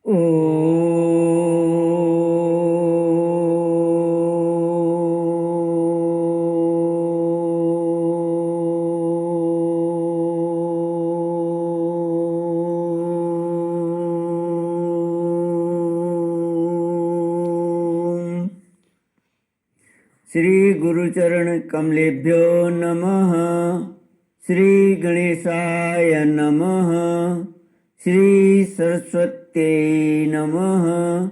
ओ श्री गुरुचरण कमलेभ्यो नमः। श्री गणेशाय नमः। श्री सरस्वत्यै नमः।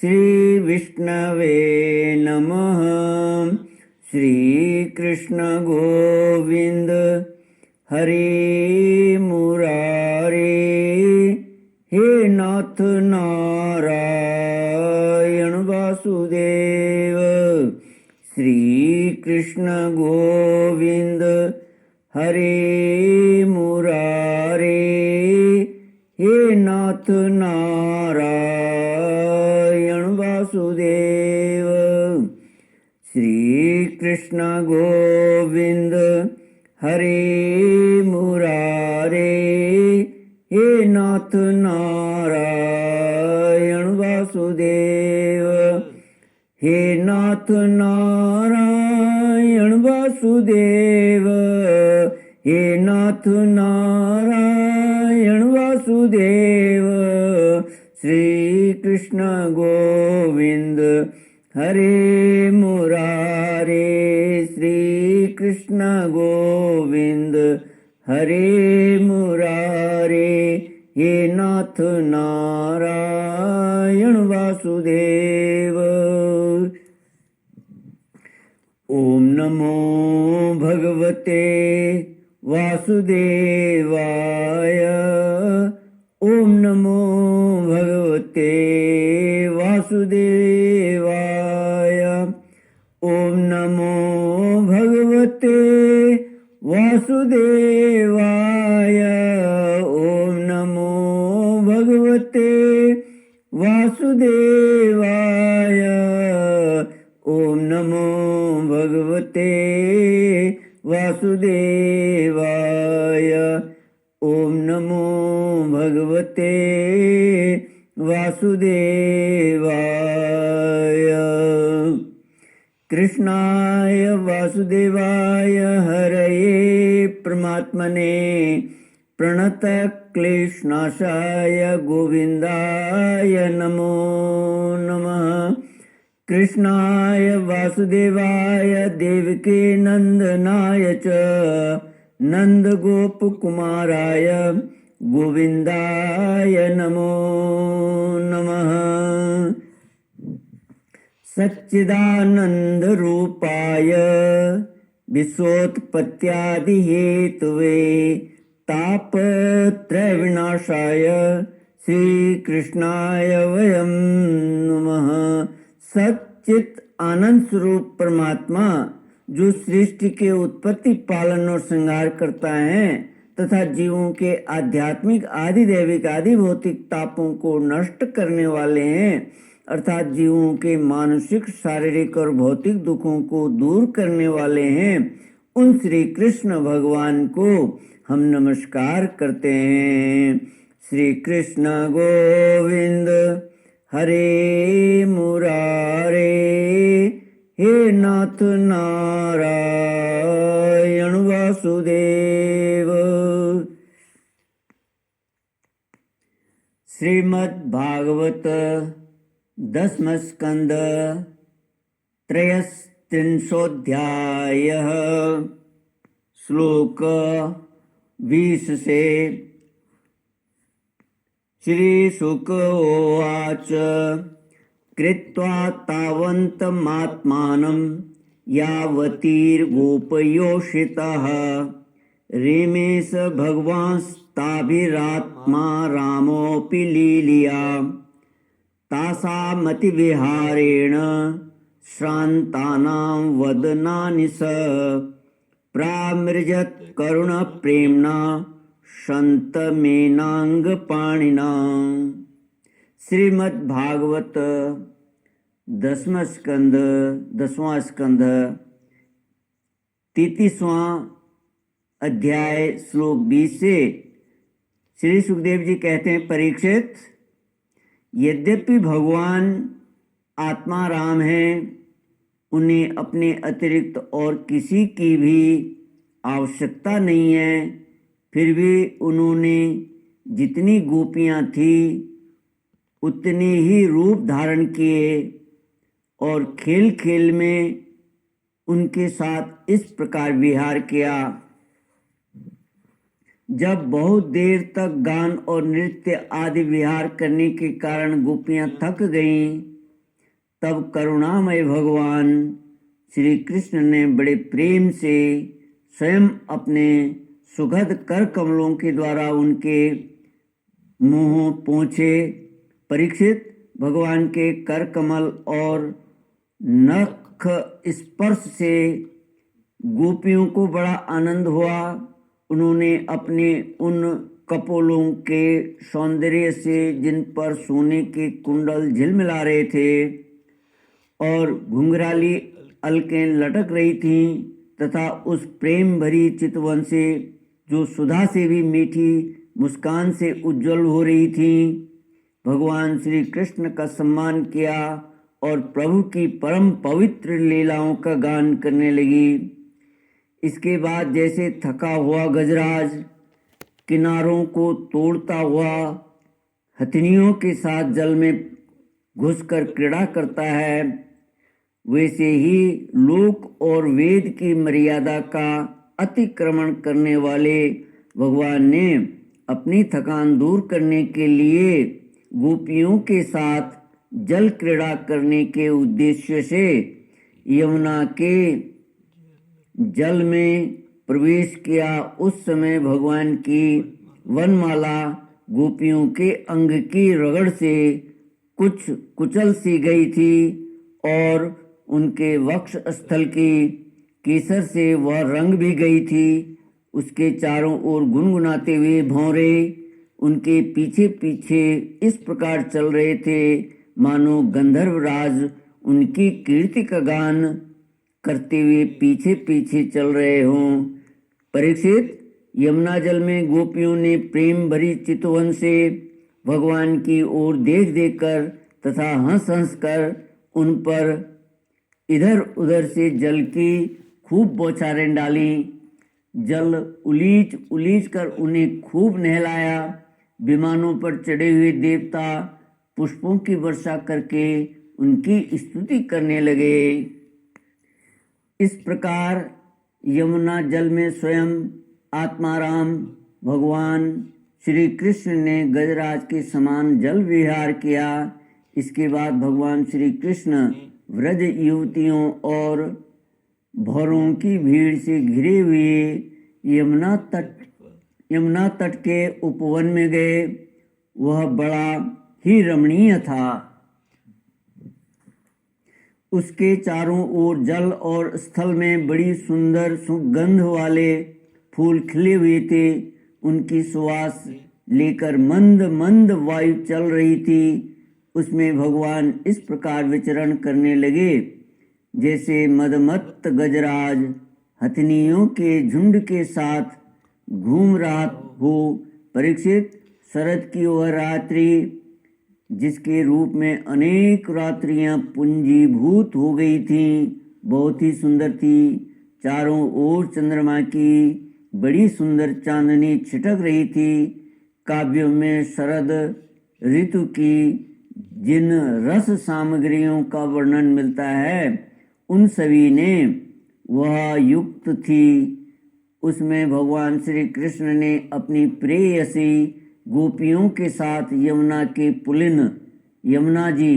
श्री विष्णवे नमः। श्री कृष्ण गोविंद हरे मुरारे। हे नाथ नारायण वासुदेव। श्री कृष्ण गोविंद हरे मुरारे। हे नाथ नारायण वासुदेव। श्री कृष्ण गोविंद हरे मुरारे। हे नाथ नारायण वासुदेव। हे नाथ नारायण वासुदेव। हे नाथ नारायण वासुदेव। श्री कृष्ण गोविंद हरे मुरारे। श्री कृष्ण गोविंद हरे मुरारे। हे नाथ नारायण वासुदेव। ओम नमो भगवते वासुदेवाय। ओम नमो भगवते वासुदेवाय। ओम नमो भगवते वासुदेवाय। ओम नमो भगवते वासुदेवाय। ओम नमो भगवते वासुदेवाय। ओम नमो भगवते वासुदेवाय। कृष्णाय वासुदेवाय हरये परमात्मने प्रणतक्लेशनाशाय गोविन्दाय नमो नमः। कृष्णाय वासुदेवाय देवकी नंदनाय च नंदगोपकुमाराय गोविन्दाय नमो नमः। सच्चिदानंद रूपाय विश्वोत्पत्त्यादिहेतवे तापत्रय विनाशाय श्री कृष्णाय वयं नमः। सच्चित आनंद स्वरूप परमात्मा जो सृष्टि के उत्पत्ति पालन और श्रृंगार करता है तथा जीवों के आध्यात्मिक आदि दैविक आदि भौतिक तापों को नष्ट करने वाले हैं अर्थात जीवों के मानसिक शारीरिक और भौतिक दुखों को दूर करने वाले हैं, उन श्री कृष्ण भगवान को हम नमस्कार करते हैं। श्री कृष्ण गोविंद हरे मुरारे। हे नाथ नारायण वासुदेव। श्रीमद् भागवत दसम स्कंद त्रयस्त्रिंशोऽध्यायः श्लोक 20 से। श्री शुक उवाच कृत्वा तावन्तमात्मानं यावतीर्गोपयोषितः रेमेश भगवांस्ताभिरात्मा रामोऽपि लीलया तासामतिविहारेण श्रान्तानां वदनानि स प्रामृजत् करुणप्रेम्णा शन्तमेनाङ्गपाणिना। श्रीमद् भागवत दसवां स्कंद 33वां अध्याय श्लोक 20 से। श्री सुखदेव जी कहते हैं, परीक्षित, यद्यपि भगवान आत्मा राम हैं, उन्हें अपने अतिरिक्त और किसी की भी आवश्यकता नहीं है, फिर भी उन्होंने जितनी गोपियां थी उतने ही रूप धारण किए और खेल खेल में उनके साथ इस प्रकार विहार किया। जब बहुत देर तक गान और नृत्य आदि विहार करने के कारण गोपियां थक गईं, तब करुणामय भगवान श्री कृष्ण ने बड़े प्रेम से स्वयं अपने सुखद कर कमलों के द्वारा उनके मुंह पहुँचे। परीक्षित, भगवान के कर कमल और नख स्पर्श से गोपियों को बड़ा आनंद हुआ। उन्होंने अपने उन कपोलों के सौंदर्य से, जिन पर सोने के कुंडल झिलमिला रहे थे और घुंघराली अलकें लटक रही थीं, तथा उस प्रेम भरी चितवन से जो सुधा से भी मीठी मुस्कान से उज्जवल हो रही थी, भगवान श्री कृष्ण का सम्मान किया और प्रभु की परम पवित्र लीलाओं का गान करने लगी। इसके बाद जैसे थका हुआ गजराज किनारों को तोड़ता हुआ हथनियों के साथ जल में घुसकर क्रीड़ा करता है, वैसे ही लोक और वेद की मर्यादा का अतिक्रमण करने वाले भगवान ने अपनी थकान दूर करने के लिए गोपियों के साथ जल क्रीड़ा करने के उद्देश्य से यमुना के जल में प्रवेश किया। उस समय भगवान की वनमाला गोपियों के अंग की रगड़ से कुछ कुचल सी गई थी और उनके वक्ष स्थल की केसर से वह रंग भी गई थी। उसके चारों ओर गुनगुनाते हुए भौरे उनके पीछे पीछे इस प्रकार चल रहे थे मानो गंधर्व राज उनकी कीर्ति का गान करते हुए पीछे पीछे चल रहे हों। परीक्षित, यमुना जल में गोपियों ने प्रेम भरी चितवन से भगवान की ओर देख देख कर तथा हंस हंस कर उन पर इधर उधर से जल की खूब बौछारें डाली। जल उलीच उलीच कर उन्हें खूब नहलाया। विमानों पर चढ़े हुए देवता पुष्पों की वर्षा करके उनकी स्तुति करने लगे। इस प्रकार यमुना जल में स्वयं आत्माराम भगवान श्री कृष्ण ने गजराज के समान जल विहार किया। इसके बाद भगवान श्री कृष्ण व्रज युवतियों और भौरों की भीड़ से घिरे हुए यमुना तट के उपवन में गए। वह बड़ा ही रमणीय था। उसके चारों ओर जल और स्थल में बड़ी सुंदर सुगंध वाले फूल खिले हुए थे। उनकी सुवास लेकर मंद मंद वायु चल रही थी। उसमें भगवान इस प्रकार विचरण करने लगे जैसे मदमत्त गजराज हथनियों के झुंड के साथ घूम रहा हो। परीक्षित, शरद की वह रात्रि जिसके रूप में अनेक रात्रियां पुंजीभूत हो गई थीं, बहुत ही सुंदर थी। चारों ओर चंद्रमा की बड़ी सुंदर चांदनी छिटक रही थी। काव्यों में शरद ऋतु की जिन रस सामग्रियों का वर्णन मिलता है उन सभी ने वह युक्त थी। उसमें भगवान श्री कृष्ण ने अपनी प्रेयसी गोपियों के साथ यमुना के पुलिन यमुना जी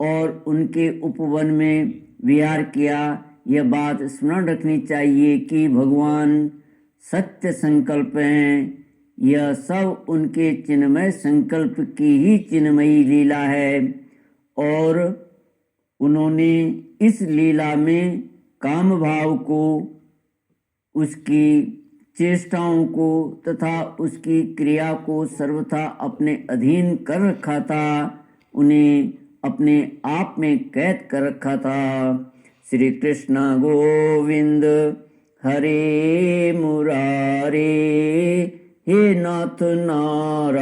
और उनके उपवन में विहार किया। यह बात स्मरण रखनी चाहिए कि भगवान सत्य संकल्प हैं। यह सब उनके चिन्मय संकल्प की ही चिन्मयी लीला है और उन्होंने इस लीला में काम भाव को, उसकी चेष्टाओं को तथा उसकी क्रिया को सर्वथा अपने अधीन कर रखा था, उन्हें अपने आप में कैद कर रखा था। श्री कृष्ण गोविंद हरे मुरारे, हे नाथ नारायण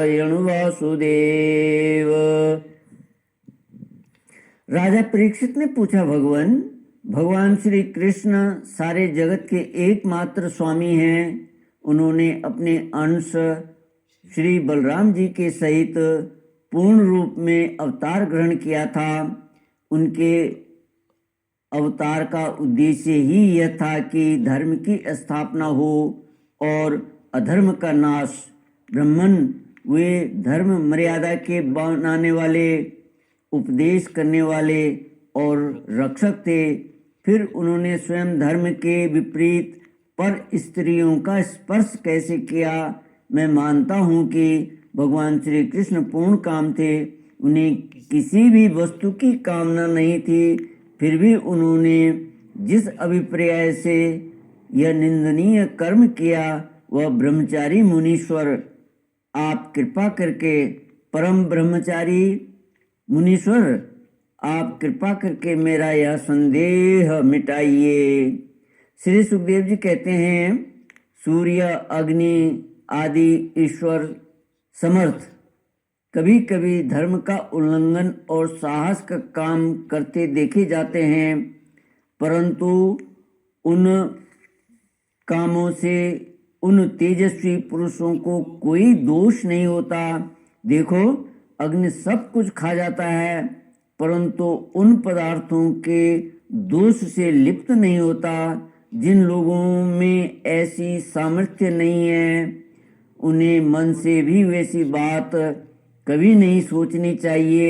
नारायण वासुदेव। राजा परीक्षित ने पूछा, भगवान श्री कृष्ण सारे जगत के एकमात्र स्वामी हैं। उन्होंने अपने अंश श्री बलराम जी के सहित पूर्ण रूप में अवतार ग्रहण किया था। उनके अवतार का उद्देश्य ही यह था कि धर्म की स्थापना हो और अधर्म का नाश। ब्राह्मण वे धर्म मर्यादा के बनाने वाले, उपदेश करने वाले और रक्षक थे। फिर उन्होंने स्वयं धर्म के विपरीत पर स्त्रियों का स्पर्श कैसे किया? मैं मानता हूँ कि भगवान श्री कृष्ण पूर्ण काम थे। उन्हें किसी भी वस्तु की कामना नहीं थी। फिर भी उन्होंने जिस अभिप्राय से यह निंदनीय कर्म किया वह ब्रह्मचारी मुनीश्वर, आप कृपा करके परम ब्रह्मचारी मुनीश्वर, आप कृपा करके मेरा यह संदेह मिटाइए। श्री सुखदेव जी कहते हैं, सूर्य, अग्नि आदि ईश्वर समर्थ कभी कभी धर्म का उल्लंघन और साहस का काम करते देखे जाते हैं, परंतु उन कामों से उन तेजस्वी पुरुषों को कोई दोष नहीं होता। देखो, अग्नि सब कुछ खा जाता है, परंतु उन पदार्थों के दोष से लिप्त नहीं होता। जिन लोगों में ऐसी सामर्थ्य नहीं है, उन्हें मन से भी वैसी बात कभी नहीं सोचनी चाहिए।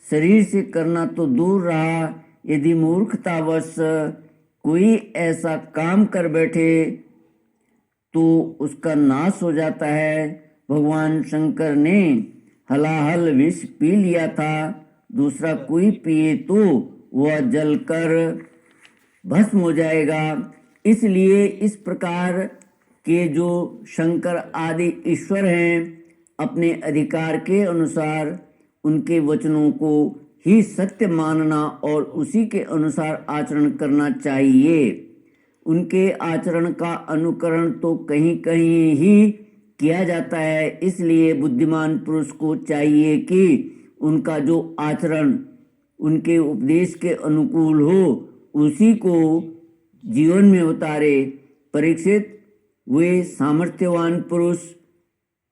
शरीर से करना तो दूर रहा, यदि मूर्खतावश कोई ऐसा काम कर बैठे तो उसका नाश हो जाता है। भगवान शंकर ने हलाहल विष पी लिया था, दूसरा कोई पिए तो वह जलकर भस्म हो जाएगा। इसलिए इस प्रकार के जो शंकर आदि ईश्वर हैं, अपने अधिकार के अनुसार उनके वचनों को ही सत्य मानना और उसी के अनुसार आचरण करना चाहिए। उनके आचरण का अनुकरण तो कहीं कहीं ही किया जाता है। इसलिए बुद्धिमान पुरुष को चाहिए कि उनका जो आचरण उनके उपदेश के अनुकूल हो उसी को जीवन में उतारे। परीक्षित, वे सामर्थ्यवान पुरुष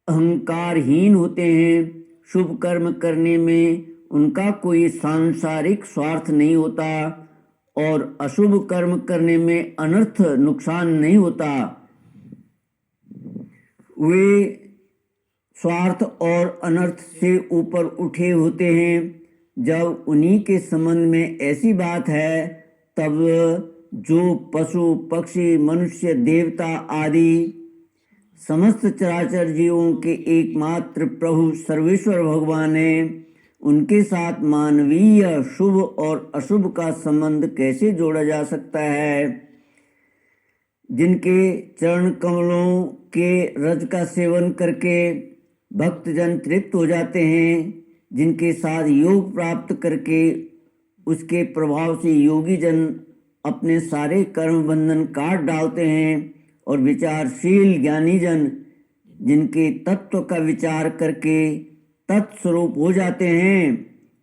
अहंकारहीन होते हैं। शुभ कर्म करने में उनका कोई सांसारिक स्वार्थ नहीं होता और अशुभ कर्म करने में अनर्थ नुकसान नहीं होता। वे स्वार्थ और अनर्थ से ऊपर उठे होते हैं। जब उन्हीं के संबंध में ऐसी बात है, तब जो पशु, पक्षी, मनुष्य, देवता आदि समस्त चराचर जीवों के एकमात्र प्रभु सर्वेश्वर भगवान हैं, उनके साथ मानवीय शुभ और अशुभ का संबंध कैसे जोड़ा जा सकता है? जिनके चरण कमलों के रज का सेवन करके भक्तजन तृप्त हो जाते हैं, जिनके साथ योग प्राप्त करके उसके प्रभाव से योगी जन अपने सारे कर्म बंधन काट डालते हैं और विचारशील ज्ञानी जन जिनके तत्व का विचार करके तत्स्वरूप हो जाते हैं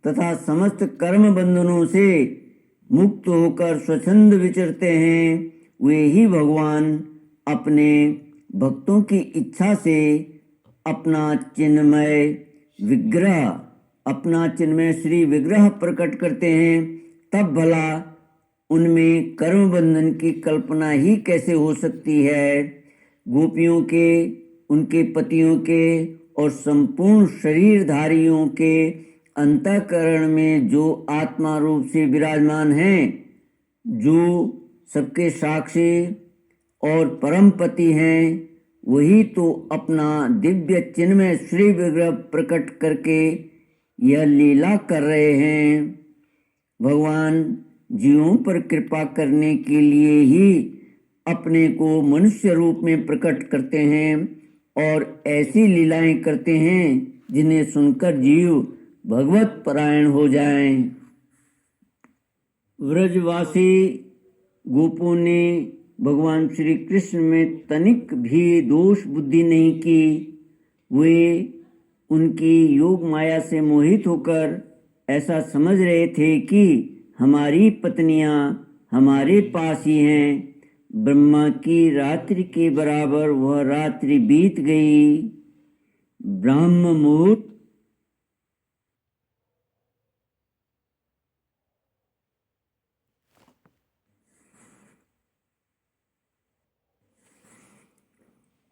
तथा समस्त कर्म बंधनों से मुक्त होकर स्वच्छंद विचरते हैं, वे ही भगवान अपने भक्तों की इच्छा से अपना चिन्मय श्री विग्रह प्रकट करते हैं। तब भला उनमें कर्म बंधन की कल्पना ही कैसे हो सकती है? गोपियों के, उनके पतियों के और संपूर्ण शरीरधारियों के अंतःकरण में जो आत्मा रूप से विराजमान हैं, जो सबके साक्षी और परम पति हैं, वही तो अपना दिव्य चिन्मय श्री विग्रह प्रकट करके यह लीला कर रहे हैं। भगवान जीवों पर कृपा करने के लिए ही अपने को मनुष्य रूप में प्रकट करते हैं और ऐसी लीलाएं करते हैं जिन्हें सुनकर जीव भगवत परायण हो जाएं। व्रजवासी गोपों ने भगवान श्री कृष्ण में तनिक भी दोष बुद्धि नहीं की। वे उनकी योग माया से मोहित होकर ऐसा समझ रहे थे कि हमारी पत्नियां हमारे पास ही हैं। ब्रह्मा की रात्रि के बराबर वह रात्रि बीत गई। ब्रह्म मुहूर्त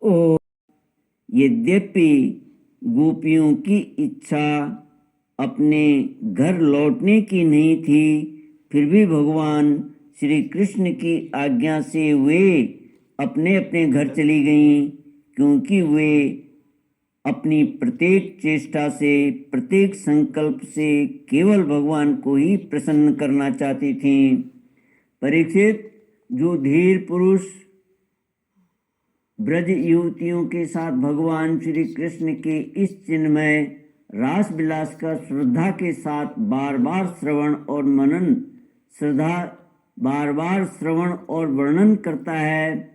ओ यद्यपि गोपियों की इच्छा अपने घर लौटने की नहीं थी, फिर भी भगवान श्री कृष्ण की आज्ञा से वे अपने अपने घर चली गईं, क्योंकि वे अपनी प्रत्येक चेष्टा से, प्रत्येक संकल्प से केवल भगवान को ही प्रसन्न करना चाहती थीं। परीक्षित, जो धीर पुरुष ब्रज युवतियों के साथ भगवान श्री कृष्ण के इस चिन्मय रास विलास का श्रद्धा के साथ बार बार श्रवण और वर्णन करता है,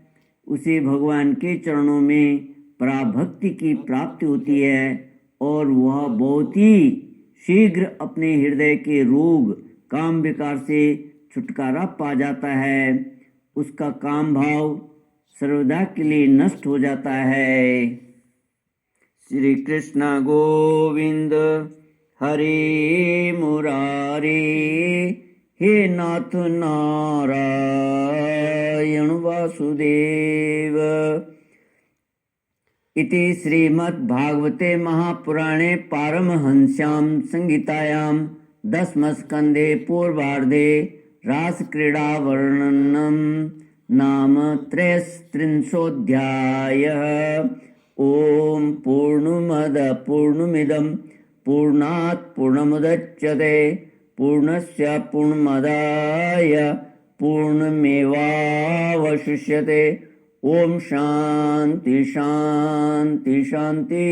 उसे भगवान के चरणों में पराभक्ति की प्राप्ति होती है और वह बहुत ही शीघ्र अपने हृदय के रोग काम विकार से छुटकारा पा जाता है। उसका काम भाव सर्वदा के लिए नष्ट हो जाता है। श्री कृष्ण गोविंद हरे मुरारे, हे नाथ नारायण वासुदेव। इति श्रीमद्भागवते महापुराणे पारमहंस्यां संहितायां दशमस्कन्धे पूर्वार्धे रासक्रीडावर्णनम् नाम 33 ओम पूर्णमिदं पूर्णात् पूर्णमुदच्यते पूर्णस्य पूर्णमादाय पूर्णमेवावशिष्यते। ओम शांति शांति शांति।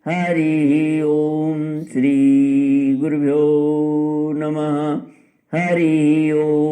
हरि ओम। श्री गुरुभ्यो नमः। हरि ओम।